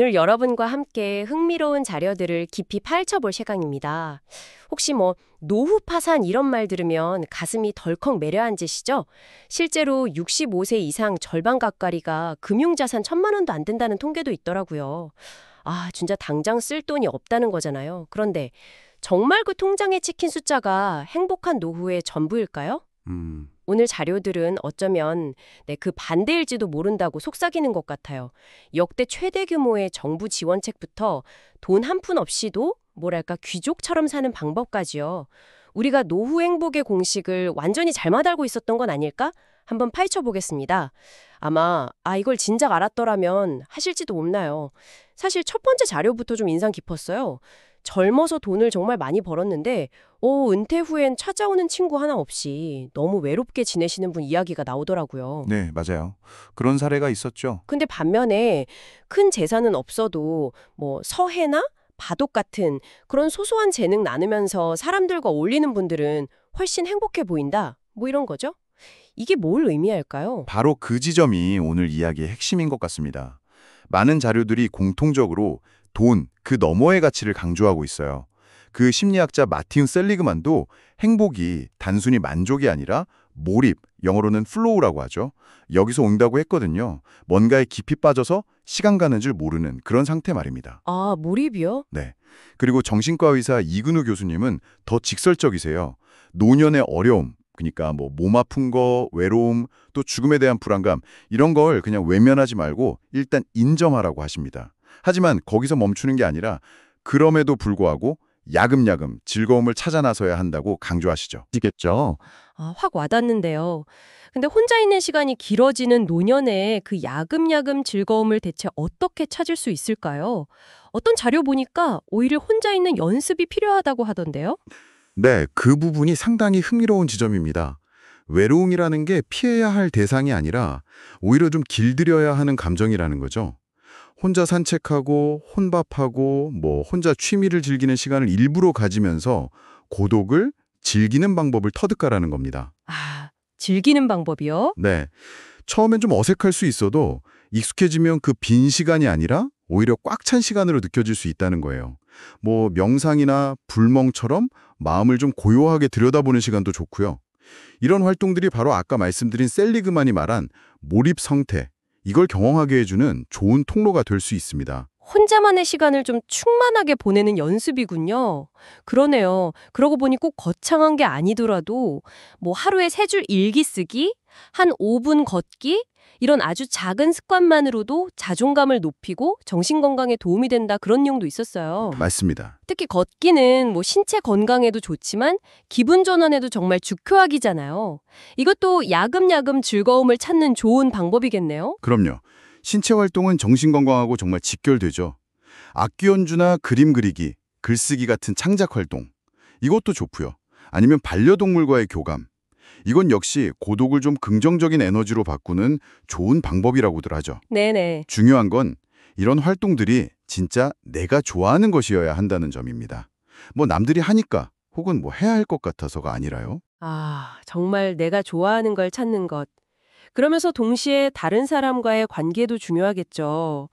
오늘 여러분과 함께 흥미로운 자료들을 깊이 파헤쳐볼 시간입니다. 혹시 노후 파산 이런 말 들으면 가슴이 덜컥 내려앉으시죠? 실제로 65세 이상 절반 가까이가 금융자산 1,000만 원도 안 된다는 통계도 있더라고요. 아, 진짜 당장 쓸 돈이 없다는 거잖아요. 그런데 정말 그 통장에 찍힌 숫자가 행복한 노후의 전부일까요? 오늘 자료들은 어쩌면 그 반대일지도 모른다고 속삭이는 것 같아요. 역대 최대 규모의 정부 지원책부터 돈 한 푼 없이도 뭐랄까 귀족처럼 사는 방법까지요. 우리가 노후 행복의 공식을 완전히 잘못 알고 있었던 건 아닐까? 한번 파헤쳐 보겠습니다. 아마 이걸 진작 알았더라면 하실지도 없나요? 사실 첫 번째 자료부터 좀 인상 깊었어요. 젊어서 돈을 정말 많이 벌었는데 은퇴 후엔 찾아오는 친구 하나 없이 너무 외롭게 지내시는 분 이야기가 나오더라고요. 네, 맞아요. 그런 사례가 있었죠. 근데 반면에 큰 재산은 없어도 서해나 바둑 같은 그런 소소한 재능 나누면서 사람들과 어울리는 분들은 훨씬 행복해 보인다. 이런 거죠? 이게 뭘 의미할까요? 바로 그 지점이 오늘 이야기의 핵심인 것 같습니다. 많은 자료들이 공통적으로 돈, 그 너머의 가치를 강조하고 있어요. 그 심리학자 마틴 셀리그만도 행복이 단순히 만족이 아니라 몰입, 영어로는 플로우라고 하죠. 여기서 온다고 했거든요. 뭔가에 깊이 빠져서 시간 가는 줄 모르는 그런 상태 말입니다. 아, 몰입이요? 네. 그리고 정신과 의사 이근우 교수님은 더 직설적이세요. 노년의 어려움, 그러니까 몸 아픈 거, 외로움, 또 죽음에 대한 불안감 이런 걸 그냥 외면하지 말고 일단 인정하라고 하십니다. 하지만 거기서 멈추는 게 아니라 그럼에도 불구하고 야금야금 즐거움을 찾아 나서야 한다고 강조하시죠. 아시겠죠? 확 와닿는데요. 근데 혼자 있는 시간이 길어지는 노년에 그 야금야금 즐거움을 대체 어떻게 찾을 수 있을까요? 어떤 자료 보니까 오히려 혼자 있는 연습이 필요하다고 하던데요. 네, 그 부분이 상당히 흥미로운 지점입니다. 외로움이라는 게 피해야 할 대상이 아니라 오히려 좀 길들여야 하는 감정이라는 거죠. 혼자 산책하고 혼밥하고 혼자 취미를 즐기는 시간을 일부러 가지면서 고독을 즐기는 방법을 터득하라는 겁니다. 아, 즐기는 방법이요? 네, 처음엔 좀 어색할 수 있어도 익숙해지면 그 빈 시간이 아니라 오히려 꽉 찬 시간으로 느껴질 수 있다는 거예요. 명상이나 불멍처럼 마음을 좀 고요하게 들여다보는 시간도 좋고요. 이런 활동들이 바로 아까 말씀드린 셀리그만이 말한 몰입 상태, 이걸 경험하게 해주는 좋은 통로가 될 수 있습니다. 혼자만의 시간을 좀 충만하게 보내는 연습이군요. 그러네요. 그러고 보니 꼭 거창한 게 아니더라도 하루에 3줄 일기 쓰기, 한 5분 걷기 이런 아주 작은 습관만으로도 자존감을 높이고 정신 건강에 도움이 된다 그런 내용도 있었어요. 맞습니다. 특히 걷기는 신체 건강에도 좋지만 기분 전환에도 정말 주효학이잖아요. 이것도 야금야금 즐거움을 찾는 좋은 방법이겠네요. 그럼요. 신체 활동은 정신 건강하고 정말 직결되죠. 악기 연주나 그림 그리기, 글쓰기 같은 창작 활동. 이것도 좋고요. 아니면 반려동물과의 교감. 이건 역시 고독을 좀 긍정적인 에너지로 바꾸는 좋은 방법이라고들 하죠. 네네. 중요한 건 이런 활동들이 진짜 내가 좋아하는 것이어야 한다는 점입니다. 남들이 하니까 혹은 해야 할 것 같아서가 아니라요. 아, 정말 내가 좋아하는 걸 찾는 것. 그러면서 동시에 다른 사람과의 관계도 중요하겠죠.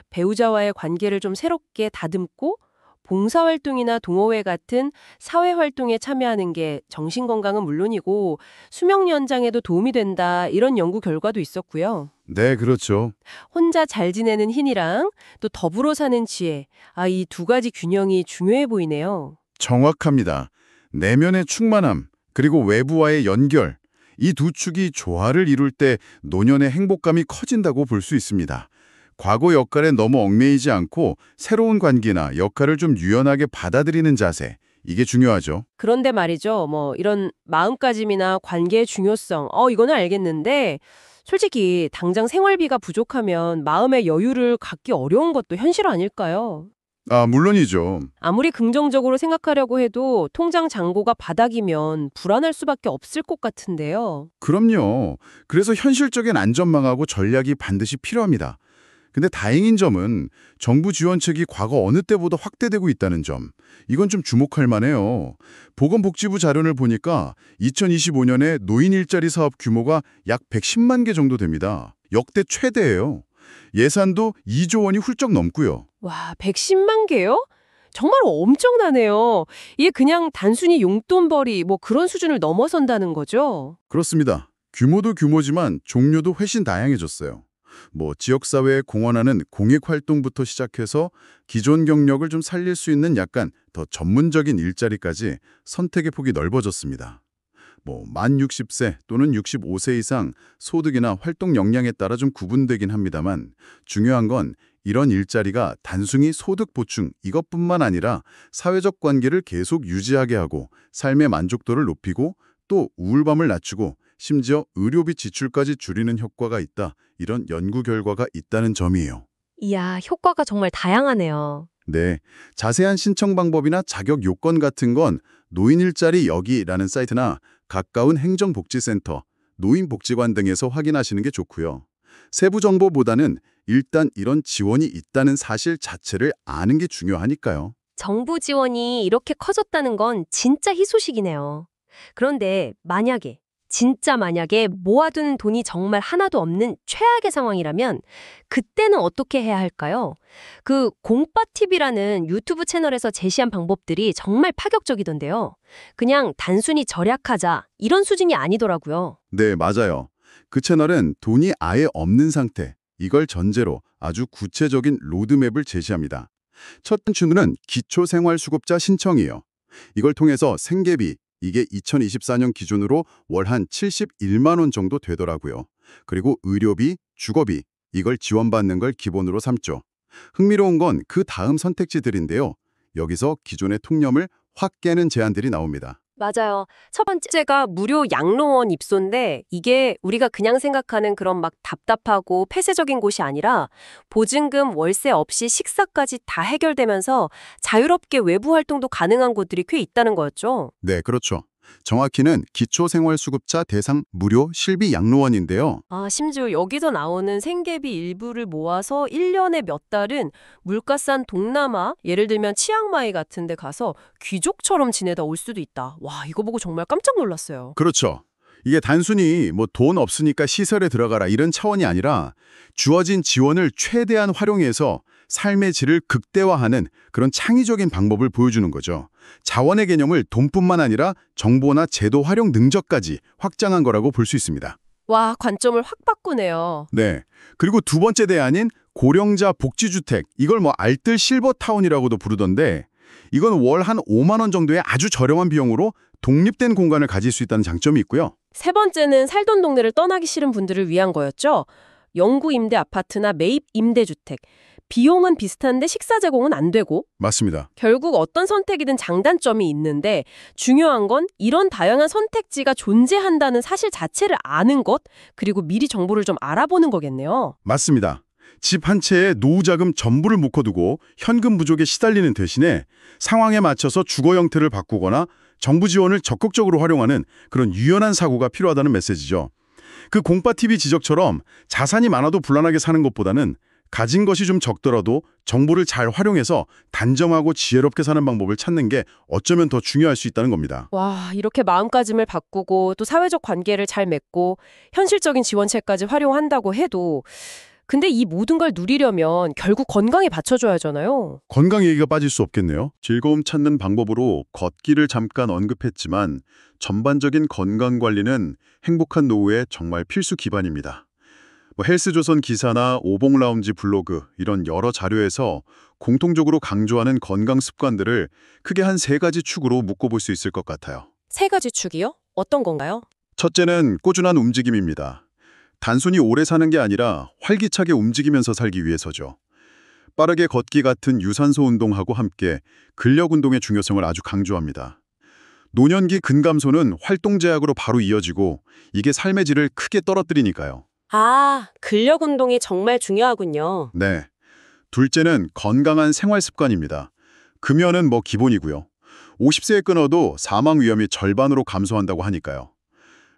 배우자와의 관계를 좀 새롭게 다듬고 봉사활동이나 동호회 같은 사회활동에 참여하는 게 정신건강은 물론이고 수명 연장에도 도움이 된다 이런 연구 결과도 있었고요. 네, 그렇죠. 혼자 잘 지내는 힘이랑 또 더불어 사는 지혜, 이 두 가지 균형이 중요해 보이네요. 정확합니다. 내면의 충만함, 그리고 외부와의 연결. 이 두 축이 조화를 이룰 때 노년의 행복감이 커진다고 볼 수 있습니다. 과거 역할에 너무 얽매이지 않고 새로운 관계나 역할을 좀 유연하게 받아들이는 자세, 이게 중요하죠. 그런데 말이죠. 이런 마음가짐이나 관계의 중요성, 이거는 알겠는데 솔직히 당장 생활비가 부족하면 마음의 여유를 갖기 어려운 것도 현실 아닐까요? 물론이죠. 아무리 긍정적으로 생각하려고 해도 통장 잔고가 바닥이면 불안할 수밖에 없을 것 같은데요. 그럼요. 그래서 현실적인 안전망하고 전략이 반드시 필요합니다. 근데 다행인 점은 정부 지원책이 과거 어느 때보다 확대되고 있다는 점. 이건 좀 주목할 만해요. 보건복지부 자료를 보니까 2025년에 노인 일자리 사업 규모가 약 110만 개 정도 됩니다. 역대 최대예요. 예산도 2조 원이 훌쩍 넘고요. 와, 110만 개요? 정말 엄청나네요. 이게 그냥 단순히 용돈벌이 뭐 그런 수준을 넘어선다는 거죠? 그렇습니다. 규모도 규모지만 종류도 훨씬 다양해졌어요. 뭐 지역사회에 공헌하는 공익활동부터 시작해서 기존 경력을 좀 살릴 수 있는 약간 더 전문적인 일자리까지 선택의 폭이 넓어졌습니다. 뭐 만 60세 또는 65세 이상 소득이나 활동 역량에 따라 좀 구분되긴 합니다만 중요한 건 이런 일자리가 단순히 소득 보충 이것뿐만 아니라 사회적 관계를 계속 유지하게 하고 삶의 만족도를 높이고 또 우울감을 낮추고 심지어 의료비 지출까지 줄이는 효과가 있다. 이런 연구 결과가 있다는 점이에요. 이야, 효과가 정말 다양하네요. 네, 자세한 신청 방법이나 자격 요건 같은 건 노인일자리 여기라는 사이트나 가까운 행정복지센터, 노인복지관 등에서 확인하시는 게 좋고요. 세부 정보보다는 일단 이런 지원이 있다는 사실 자체를 아는 게 중요하니까요. 정부 지원이 이렇게 커졌다는 건 진짜 희소식이네요. 그런데 진짜 만약에 모아둔 돈이 정말 하나도 없는 최악의 상황이라면 그때는 어떻게 해야 할까요? 그 공빠TV라는 유튜브 채널에서 제시한 방법들이 정말 파격적이던데요. 그냥 단순히 절약하자 이런 수준이 아니더라고요. 네, 맞아요. 그 채널은 돈이 아예 없는 상태, 이걸 전제로 아주 구체적인 로드맵을 제시합니다. 첫 단추는 기초생활수급자 신청이에요. 이걸 통해서 생계비, 이게 2024년 기준으로 월 한 71만 원 정도 되더라고요. 그리고 의료비, 주거비, 이걸 지원받는 걸 기본으로 삼죠. 흥미로운 건 그 다음 선택지들인데요. 여기서 기존의 통념을 확 깨는 제안들이 나옵니다. 맞아요. 첫 번째가 무료 양로원 입소인데 이게 우리가 그냥 생각하는 그런 막 답답하고 폐쇄적인 곳이 아니라 보증금, 월세 없이 식사까지 다 해결되면서 자유롭게 외부 활동도 가능한 곳들이 꽤 있다는 거였죠. 네, 그렇죠. 정확히는 기초생활수급자 대상 무료 실비 양로원인데요. 아, 심지어 여기서 나오는 생계비 일부를 모아서 1년에 몇 달은 물가 싼 동남아, 예를 들면 치앙마이 같은 데 가서 귀족처럼 지내다 올 수도 있다. 와, 이거 보고 정말 깜짝 놀랐어요. 그렇죠. 이게 단순히 뭐 돈 없으니까 시설에 들어가라 이런 차원이 아니라 주어진 지원을 최대한 활용해서 삶의 질을 극대화하는 그런 창의적인 방법을 보여주는 거죠. 자원의 개념을 돈뿐만 아니라 정보나 제도 활용 능력까지 확장한 거라고 볼 수 있습니다. 와, 관점을 확 바꾸네요. 네. 그리고 두 번째 대안인 고령자 복지주택, 이걸 뭐 알뜰 실버타운이라고도 부르던데 이건 월 한 5만 원 정도의 아주 저렴한 비용으로 독립된 공간을 가질 수 있다는 장점이 있고요. 세 번째는 살던 동네를 떠나기 싫은 분들을 위한 거였죠. 영구 임대 아파트나 매입 임대주택. 비용은 비슷한데 식사 제공은 안 되고 맞습니다. 결국 어떤 선택이든 장단점이 있는데 중요한 건 이런 다양한 선택지가 존재한다는 사실 자체를 아는 것 그리고 미리 정보를 좀 알아보는 거겠네요. 맞습니다. 집 한 채에 노후자금 전부를 묵혀두고 현금 부족에 시달리는 대신에 상황에 맞춰서 주거 형태를 바꾸거나 정부 지원을 적극적으로 활용하는 그런 유연한 사고가 필요하다는 메시지죠. 그 공빠TV 지적처럼 자산이 많아도 불안하게 사는 것보다는 가진 것이 좀 적더라도 정보를 잘 활용해서 단정하고 지혜롭게 사는 방법을 찾는 게 어쩌면 더 중요할 수 있다는 겁니다. 와, 이렇게 마음가짐을 바꾸고 또 사회적 관계를 잘 맺고 현실적인 지원책까지 활용한다고 해도 근데 이 모든 걸 누리려면 결국 건강에 받쳐줘야 하잖아요. 건강 얘기가 빠질 수 없겠네요. 즐거움 찾는 방법으로 걷기를 잠깐 언급했지만 전반적인 건강 관리는 행복한 노후의 정말 필수 기반입니다. 뭐 헬스조선 기사나 오봉라운지 블로그 이런 여러 자료에서 공통적으로 강조하는 건강 습관들을 크게 한 3가지 축으로 묶어볼 수 있을 것 같아요. 3가지 축이요? 어떤 건가요? 첫째는 꾸준한 움직임입니다. 단순히 오래 사는 게 아니라 활기차게 움직이면서 살기 위해서죠. 빠르게 걷기 같은 유산소 운동하고 함께 근력 운동의 중요성을 아주 강조합니다. 노년기 근감소는 활동 제약으로 바로 이어지고 이게 삶의 질을 크게 떨어뜨리니까요. 아, 근력 운동이 정말 중요하군요. 네. 둘째는 건강한 생활 습관입니다. 금연은 뭐 기본이고요. 50세에 끊어도 사망 위험이 절반으로 감소한다고 하니까요.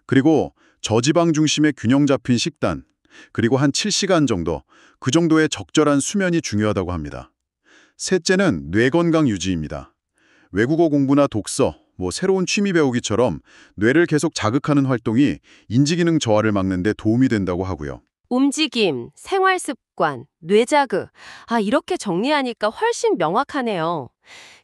그리고 저지방 중심의 균형 잡힌 식단, 그리고 한 7시간 정도, 그 정도의 적절한 수면이 중요하다고 합니다. 셋째는 뇌 건강 유지입니다. 외국어 공부나 독서, 뭐 새로운 취미 배우기처럼 뇌를 계속 자극하는 활동이 인지기능 저하를 막는 데 도움이 된다고 하고요. 움직임, 생활 습관, 뇌자극. 이렇게 정리하니까 훨씬 명확하네요.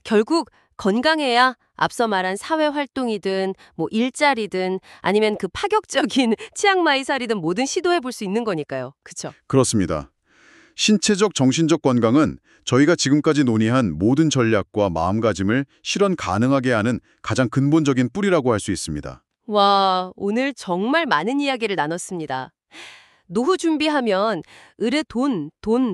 결국 건강해야 앞서 말한 사회 활동이든 일자리든 아니면 그 파격적인 치앙마이살이든 뭐든 시도해 볼 수 있는 거니까요. 그쵸? 그렇습니다. 신체적, 정신적 건강은 저희가 지금까지 논의한 모든 전략과 마음가짐을 실현 가능하게 하는 가장 근본적인 뿌리라고 할 수 있습니다. 와, 오늘 정말 많은 이야기를 나눴습니다. 노후 준비하면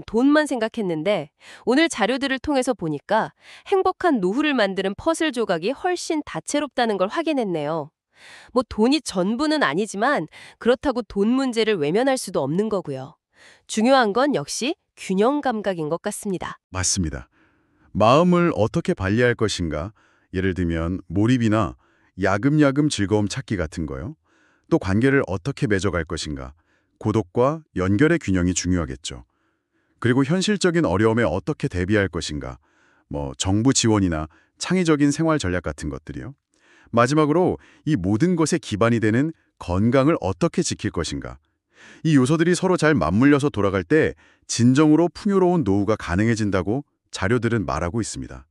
돈만 생각했는데 오늘 자료들을 통해서 보니까 행복한 노후를 만드는 퍼즐 조각이 훨씬 다채롭다는 걸 확인했네요. 돈이 전부는 아니지만 그렇다고 돈 문제를 외면할 수도 없는 거고요. 중요한 건 역시 균형 감각인 것 같습니다. 맞습니다. 마음을 어떻게 관리할 것인가? 예를 들면 몰입이나 야금야금 즐거움 찾기 같은 거요. 또 관계를 어떻게 맺어갈 것인가? 고독과 연결의 균형이 중요하겠죠. 그리고 현실적인 어려움에 어떻게 대비할 것인가? 정부 지원이나 창의적인 생활 전략 같은 것들이요. 마지막으로 이 모든 것에 기반이 되는 건강을 어떻게 지킬 것인가? 이 요소들이 서로 잘 맞물려서 돌아갈 때 진정으로 풍요로운 노후가 가능해진다고 자료들은 말하고 있습니다.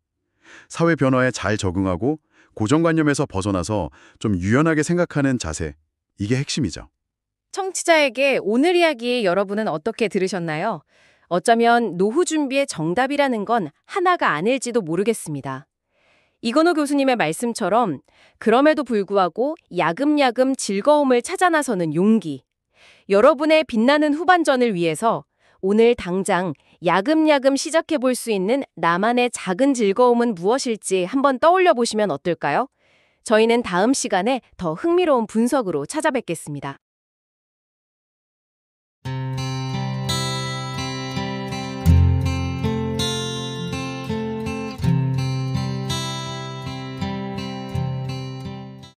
사회 변화에 잘 적응하고 고정관념에서 벗어나서 좀 유연하게 생각하는 자세, 이게 핵심이죠. 청취자에게 오늘 이야기 여러분은 어떻게 들으셨나요? 어쩌면 노후 준비의 정답이라는 건 하나가 아닐지도 모르겠습니다. 이건호 교수님의 말씀처럼 그럼에도 불구하고 야금야금 즐거움을 찾아 나서는 용기. 여러분의 빛나는 후반전을 위해서 오늘 당장 야금야금 시작해 볼 수 있는 나만의 작은 즐거움은 무엇일지 한번 떠올려 보시면 어떨까요? 저희는 다음 시간에 더 흥미로운 분석으로 찾아뵙겠습니다.